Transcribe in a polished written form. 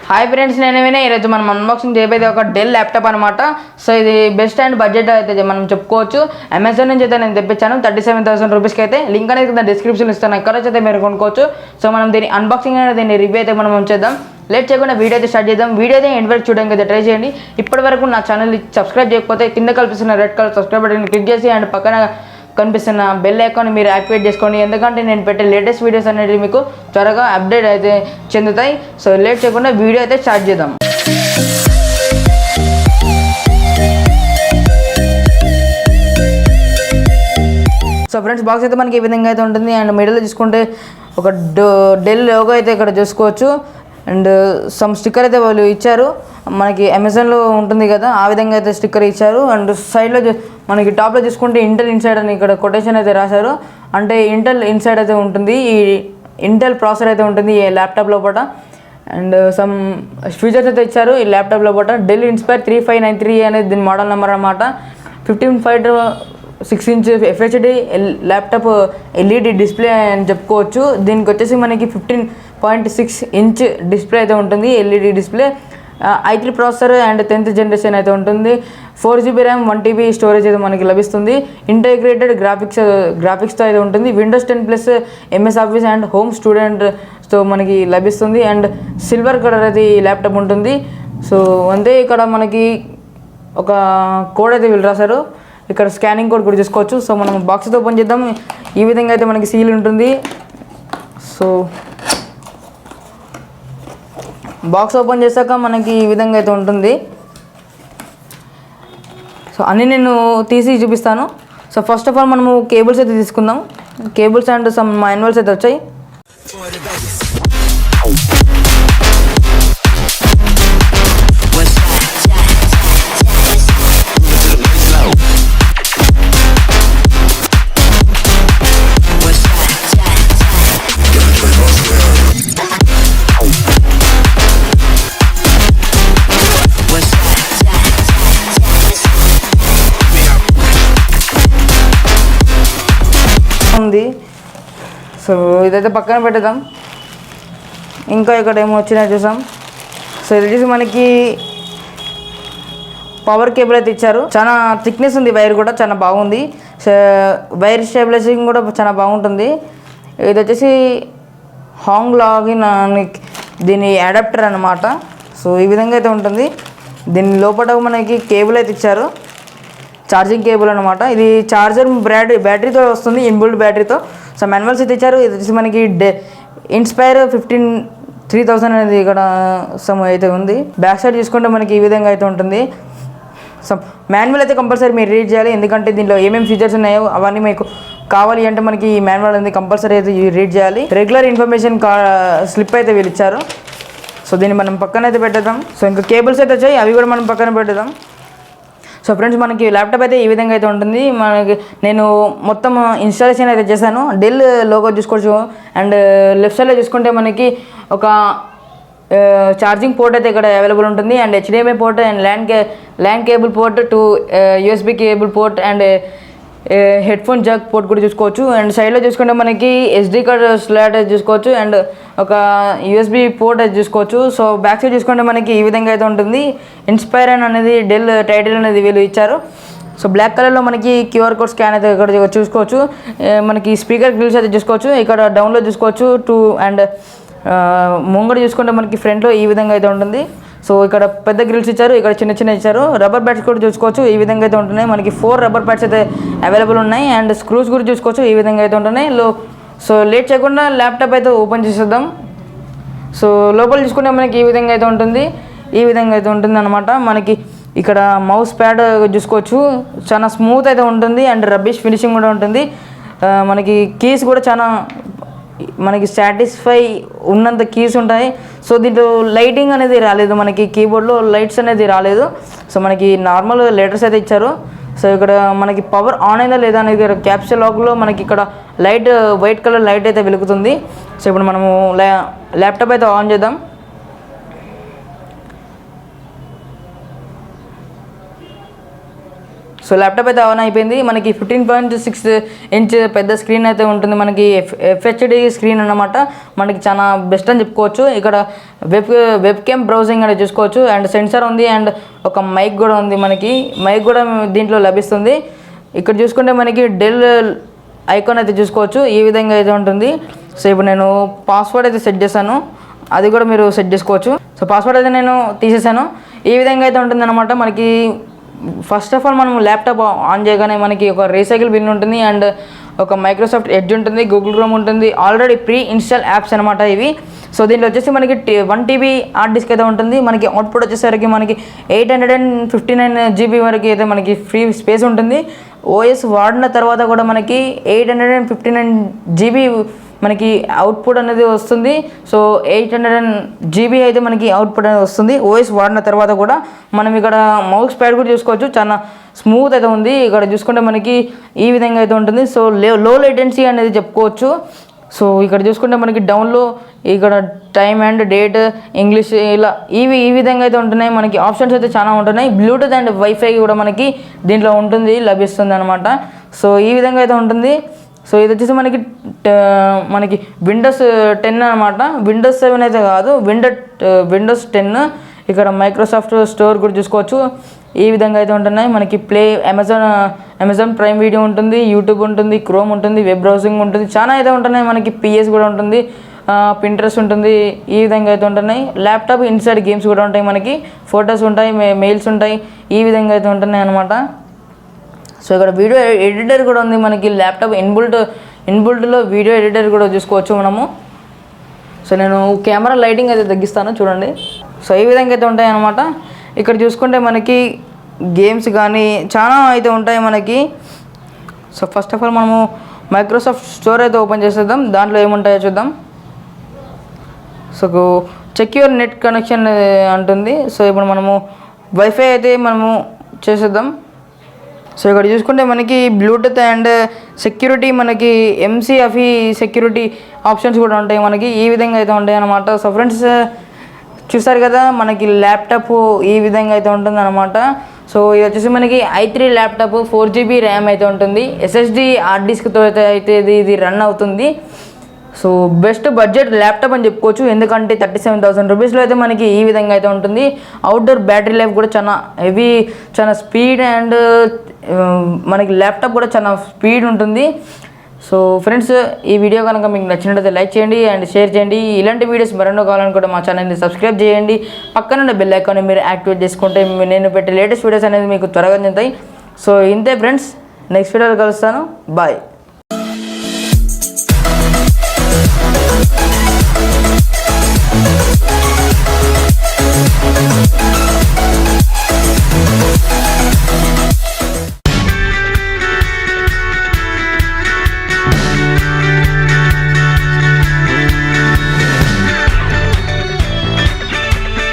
Hi friends, నేను వినయ్. ఈరోజు మనం అన్బాక్సింగ్ చేయబోయేది ఒక డెల్ ల్యాప్టాప్ అనమాట. సో ఇది బెస్ట్ అండ్ బడ్జెట్ అయితే మనం చెప్పుకోవచ్చు. అమెజాన్ నుంచి అయితే నేను తెప్పించాను 37,000 రూపీస్కి అయితే. లింక్ అనేది కింద డిస్క్రిప్షన్ ఇస్తాను, ఎక్కడ అయితే మీరు కొనుక్కోవచ్చు. సో మనం దీని అన్బాక్సింగ్ అనేది దీన్ని రివ్యూ అయితే మనం చేద్దాం. లేట్ చేయకుండా వీడియో అయితే స్టార్ట్ చేద్దాం. వీడియో అయితే ఎండ్ వరకు చూడడానికి అయితే ట్రై చేయండి. ఇప్పటి వరకు నా ఛానల్ సబ్స్క్రైబ్ చేయకపోతే కింద కల్పిస్తున్న red colour subscribe button click చేసి అండ్ పక్కన కనిపిస్తున్న బెల్ ఐకాన్ మీరు యాక్టివేట్ చేసుకోండి. ఎందుకంటే నేను పెట్టే లేటెస్ట్ వీడియోస్ అనేవి మీకు త్వరగా అప్డేట్ అయితే చెందుతాయి. సో లేట్ చేయకుండా వీడియో అయితే స్టార్ట్ చేద్దాం. సో ఫ్రెండ్స్, బాక్స్ అయితే మనకి ఈ విధంగా అయితే ఉంటుంది. అండ్ మిడిల్లో చూసుకుంటే ఒక డెల్ లోగో అయితే ఇక్కడ చూసుకోవచ్చు. అండ్ సమ్ స్టిక్కర్ అయితే వాళ్ళు ఇచ్చారు, మనకి అమెజాన్లో ఉంటుంది కదా ఆ విధంగా అయితే స్టిక్కర్ ఇచ్చారు. అండ్ సైడ్లో మనకి టాప్లో చూసుకుంటే ఇంటెల్ ఇన్సైడ్ అని ఇక్కడ కొటేషన్ అయితే రాశారు. అంటే ఇంటెల్ ఇన్సైడ్ అయితే ఉంటుంది, ఈ ఇంటెల్ ప్రాసెసర్ అయితే ఉంటుంది ఈ ల్యాప్టాప్ లోపల. అండ్ సమ్ ఫీచర్స్ అయితే ఇచ్చారు ఈ ల్యాప్టాప్ లోపల. డెల్ ఇన్స్పైర్ 3593 అనేది దీని మోడల్ నెంబర్ అన్నమాట. 15.6 inch FHD laptop LED display అని చెప్పుకోవచ్చు. దీనికి వచ్చేసి మనకి 15.6 ఇంచ్ డిస్ప్లే అయితే ఉంటుంది, LED display. i3 processor and 10th generation అయితే ఉంటుంది. 4GB ర్యామ్ 1TB స్టోరేజ్ అయితే మనకి లభిస్తుంది. ఇంటిగ్రేటెడ్ గ్రాఫిక్స్తో అయితే ఉంటుంది. Windows 10+ MS office and home స్టూడెంట్తో మనకి లభిస్తుంది. అండ్ సిల్వర్ కలర్ అయితే ఈ ల్యాప్టాప్ ఉంటుంది. సో అంతే, ఇక్కడ మనకి ఒక కోడ్ అయితే వీళ్ళు రాశారు. ఇక్కడ స్కానింగ్ కోడ్ కూడా చూసుకోవచ్చు. సో మనం బాక్స్తో ఓపెన్ చేద్దాం. ఈ విధంగా అయితే మనకి సీల్ ఉంటుంది. సో బాక్స్ ఓపెన్ చేశాక మనకి ఈ విధంగా అయితే ఉంటుంది. సో అన్నీ నేను తీసి చూపిస్తాను. సో ఫస్ట్ ఆఫ్ ఆల్ మనము కేబుల్స్ అయితే తీసుకుందాం. కేబుల్స్ అండ్ సమ్ మాన్యువల్స్ అయితే వచ్చాయి. ఉంది. సో ఇదైతే పక్కన పెట్టేద్దాం. ఇంకా ఇక్కడ ఏమో వచ్చినాయి చూసాం. సో ఇది వచ్చేసి మనకి పవర్ కేబుల్ అయితే ఇచ్చారు. చాలా థిక్నెస్ ఉంది, వైర్ కూడా చాలా బాగుంది. వైర్ స్టెబిలైజింగ్ కూడా చాలా బాగుంటుంది. ఇది వచ్చేసి హాంగ్ లాగిన్ దీని అడాప్టర్ అనమాట. సో ఈ విధంగా అయితే ఉంటుంది. దీని లోపల మనకి కేబుల్ అయితే ఇచ్చారు, ఛార్జింగ్ కేబుల్ అనమాట. ఇది ఛార్జర్ బ్యాటరీతో వస్తుంది, ఇన్బిల్డ్ బ్యాటరీతో. సో మాన్యువల్స్ అయితే ఇచ్చారు. ఇది వచ్చేసి మనకి ఇన్స్పైర్ 3000 అనేది ఇక్కడ సమ్ అయితే ఉంది. బ్యాక్ సైడ్ చూసుకుంటే మనకి ఈ విధంగా అయితే ఉంటుంది. సో మాన్యువల్ అయితే కంపల్సరీ మీరు రీడ్ చేయాలి, ఎందుకంటే దీనిలో ఏమేమి ఫీచర్స్ ఉన్నాయో అవన్నీ మీకు కావాలి అంటే మనకి ఈ మాన్యువల్ అనేది కంపల్సరీ అయితే రీడ్ చేయాలి. రెగ్యులర్ ఇన్ఫర్మేషన్ స్లిప్ అయితే వీళ్ళు ఇచ్చారు. సో దీన్ని మనం పక్కన అయితే పెట్టేద్దాం. సో ఇంకా కేబుల్స్ అయితే వచ్చాయి, అవి కూడా మనం పక్కన పెట్టేద్దాం. సో ఫ్రెండ్స్, మనకి ల్యాప్టాప్ అయితే ఈ విధంగా అయితే ఉంటుంది. మనకి నేను మొత్తం ఇన్స్టాలేషన్ అయితే చేశాను. డెల్ లోగో చూసుకోవచ్చు. అండ్ లెఫ్ట్ సైడ్లో చూసుకుంటే మనకి ఒక ఛార్జింగ్ పోర్ట్ అయితే ఇక్కడ అవైలబుల్ ఉంటుంది. And HDMI port and LAN cable port, 2 USB cable port and headphone jack port కూడా చూసుకోవచ్చు. అండ్ సైడ్లో చూసుకుంటే మనకి SD కార్డ్ స్లాట్ అయితే చూసుకోవచ్చు. అండ్ ఒక USB పోర్ట్ అయితే చూసుకోవచ్చు. సో బ్యాక్ సైడ్ చూసుకుంటే మనకి ఈ విధంగా అయితే ఉంటుంది. ఇన్స్పైర్ అనేది డెల్ టైటిల్ అనేది వీళ్ళు ఇచ్చారు. సో బ్లాక్ కలర్లో మనకి QR కోడ్ స్కాన్ అయితే ఇక్కడ చూసుకోవచ్చు. మనకి స్పీకర్ గ్రిల్స్ అయితే చూసుకోవచ్చు. ఇక్కడ డౌన్లో చూసుకోవచ్చు 2 అండ్ ముంగడు చూసుకుంటే మనకి ఫ్రంట్లో ఈ విధంగా అయితే ఉంటుంది. సో ఇక్కడ పెద్ద గ్రిల్స్ ఇచ్చారు, ఇక్కడ చిన్న చిన్న ఇచ్చారు. రబ్బర్ బ్యాట్స్ కూడా చూసుకోవచ్చు, ఈ విధంగా అయితే ఉంటున్నాయి. మనకి 4 రబ్బర్ బ్యాట్స్ అయితే అవైలబుల్ ఉన్నాయి. అండ్ స్క్రూస్ కూడా చూసుకోవచ్చు, ఈ విధంగా అయితే ఉంటున్నాయి. సో లేట్ చేయకుండా ల్యాప్టాప్ అయితే ఓపెన్ చేసేద్దాం. సో లోపల చూసుకుంటే మనకి ఈ విధంగా అయితే ఉంటుంది, ఈ విధంగా అయితే ఉంటుంది అనమాట. మనకి ఇక్కడ మౌస్ ప్యాడ్ చూసుకోవచ్చు, చాలా స్మూత్ అయితే ఉంటుంది. అండ్ రబ్బిష్ ఫినిషింగ్ కూడా ఉంటుంది. మనకి కీస్ కూడా చాలా మనకి సాటిస్ఫై ఉన్నంత కీస్ ఉంటాయి. సో దీంట్లో లైటింగ్ అనేది రాలేదు, మనకి కీబోర్డ్లో లైట్స్ అనేది రాలేదు. సో మనకి నార్మల్ లెటర్స్ అయితే ఇచ్చారు. సో ఇక్కడ మనకి పవర్ ఆన్ అయిందా లేదా అనేది క్యాప్చర్ లాక్లో మనకి ఇక్కడ లైట్ వైట్ కలర్ లైట్ అయితే వెలుగుతుంది. సో ఇప్పుడు మనము ల్యాప్టాప్ అయితే ఆన్ చేద్దాం. సో ల్యాప్టాప్ అయితే ఆన్ అయిపోయింది. మనకి 15.6 ఇంచ్ పెద్ద స్క్రీన్ అయితే ఉంటుంది. మనకి FHD స్క్రీన్ అన్నమాట. మనకి చాలా బెస్ట్ అని చెప్పుకోవచ్చు. ఇక్కడ వెబ్ క్యామ్ బ్రౌజింగ్ అనేది చూసుకోవచ్చు. అండ్ సెన్సార్ ఉంది అండ్ ఒక మైక్ కూడా ఉంది. మనకి మైక్ కూడా దీంట్లో లభిస్తుంది. ఇక్కడ చూసుకుంటే మనకి డెల్ ఐకాన్ అయితే చూసుకోవచ్చు. ఈ విధంగా అయితే ఉంటుంది. సో ఇప్పుడు నేను పాస్వర్డ్ అయితే సెట్ చేశాను, అది కూడా మీరు సెట్ చేసుకోవచ్చు. సో పాస్వర్డ్ అయితే నేను తీసేసాను. ఈ విధంగా అయితే ఉంటుంది అనమాట. మనకి ఫస్ట్ ఆఫ్ ఆల్ మనం ల్యాప్టాప్ ఆన్ చేయగానే మనకి ఒక రీసైకిల్ బిన్ ఉంటుంది అండ్ ఒక మైక్రోసాఫ్ట్ ఎడ్జ్ ఉంటుంది, గూగుల్ క్రోమ్ ఉంటుంది, ఆల్రెడీ ప్రీ ఇన్స్టాల్ యాప్స్ అనమాట ఇవి. సో దీంట్లో వచ్చేసి మనకి 1 TB హార్డ్ డిస్క్ అయితే ఉంటుంది. మనకి అవుట్పుట్ వచ్చేసరికి మనకి 859 GB వరకు అయితే మనకి ఫ్రీ స్పేస్ ఉంటుంది. ఓఎస్ వాడిన తర్వాత కూడా మనకి 859 GB మనకి అవుట్పుట్ అనేది వస్తుంది. సో 800 GB అయితే మనకి అవుట్పుట్ అనేది వస్తుంది ఓఎస్ వాడిన తర్వాత కూడా. మనం ఇక్కడ మౌస్ ప్యాడ్ కూడా చూసుకోవచ్చు, చాలా స్మూత్ అయితే ఉంది. ఇక్కడ చూసుకుంటే మనకి ఈ విధంగా అయితే ఉంటుంది. సో లో లేటెన్సీ అనేది చెప్పుకోవచ్చు. సో ఇక్కడ చూసుకుంటే మనకి డౌన్లో ఇక్కడ టైం అండ్ డేట్, ఇంగ్లీష్, ఇలా ఈ విధంగా అయితే ఉంటున్నాయి. మనకి ఆప్షన్స్ అయితే చాలా ఉంటున్నాయి. బ్లూటూత్ అండ్ వైఫై కూడా మనకి దీంట్లో ఉంటుంది, లభిస్తుంది అనమాట. సో ఈ విధంగా అయితే ఉంటుంది. సో ఇది వచ్చేసి మనకి విండోస్ 10 అనమాట. విండోస్ 7 అయితే కాదు, విండోస్ 10. ఇక్కడ మైక్రోసాఫ్ట్ స్టోర్ కూడా చూసుకోవచ్చు. ఈ విధంగా అయితే ఉంటున్నాయి. మనకి అమెజాన్ ప్రైమ్ వీడియో ఉంటుంది, యూట్యూబ్ ఉంటుంది, క్రోమ్ ఉంటుంది, వెబ్ బ్రౌజింగ్ ఉంటుంది, చాలా అయితే ఉంటున్నాయి. మనకి PS కూడా ఉంటుంది, పింట్రెస్ట్ ఉంటుంది. ఈ విధంగా అయితే ఉంటున్నాయి. ల్యాప్టాప్ ఇన్సైడ్ గేమ్స్ కూడా ఉంటాయి, మనకి ఫొటోస్ ఉంటాయి, మెయిల్స్ ఉంటాయి. ఈ విధంగా అయితే ఉంటున్నాయి అనమాట. సో ఇక్కడ వీడియో ఎడిటర్ కూడా ఉంది. మనకి ల్యాప్టాప్ ఇన్బుల్ట్లో వీడియో ఎడిటర్ కూడా చూసుకోవచ్చు మనము. సో నేను కెమెరా లైటింగ్ అయితే తగ్గిస్తాను చూడండి. సో ఈ విధంగా అయితే ఉంటాయి అనమాట. ఇక్కడ చూసుకుంటే మనకి గేమ్స్ కానీ చాలా అయితే ఉంటాయి మనకి. సో ఫస్ట్ ఆఫ్ ఆల్ మనము మైక్రోసాఫ్ట్ స్టోర్ అయితే ఓపెన్ చేసేద్దాం, దాంట్లో ఏముంటాయో చూద్దాం. So check your net connection అంటుంది. సో ఇప్పుడు మనము వైఫై అయితే మనము చేసేద్దాం. సో ఇక్కడ చూసుకుంటే మనకి బ్లూటూత్ అండ్ సెక్యూరిటీ, మనకి MCAFE సెక్యూరిటీ ఆప్షన్స్ కూడా ఉంటాయి మనకి. ఈ విధంగా అయితే ఉంటాయి అన్నమాట. సో ఫ్రెండ్స్ చూసారు కదా, మనకి ల్యాప్టాప్ ఈ విధంగా అయితే ఉంటుంది అనమాట. సో ఇది వచ్చేసి మనకి i3 ల్యాప్టాప్, 4 GB ర్యామ్ అయితే ఉంటుంది. SSD హార్డ్ డిస్క్తో అయితే ఇది రన్ అవుతుంది. సో బెస్ట్ బడ్జెట్ ల్యాప్టాప్ అని చెప్పుకోవచ్చు. ఎందుకంటే 37,000 రూపీస్లో అయితే మనకి ఈ విధంగా అయితే ఉంటుంది. అవుట్డోర్ బ్యాటరీ లైఫ్ కూడా చాలా హెవీ, చాలా స్పీడ్ అండ్ మనకి ల్యాప్టాప్ కూడా చాలా స్పీడ్ ఉంటుంది. సో ఫ్రెండ్స్ ఈ వీడియో కనుక మీకు నచ్చినట్లయితే లైక్ చేయండి అండ్ షేర్ చేయండి. ఇలాంటి వీడియోస్ మరెన్నో కావాలనుకుంటే మా ఛానల్ని సబ్స్క్రైబ్ చేయండి. పక్కన బెల్ ఐకాన్ని మీరు యాక్టివేట్ చేసుకుంటే నేను పెట్టే లేటెస్ట్ వీడియోస్ అనేది మీకు త్వరగా అందుతాయి. సో ఇంతే ఫ్రెండ్స్, నెక్స్ట్ వీడియోలో కలుస్తాను. బాయ్.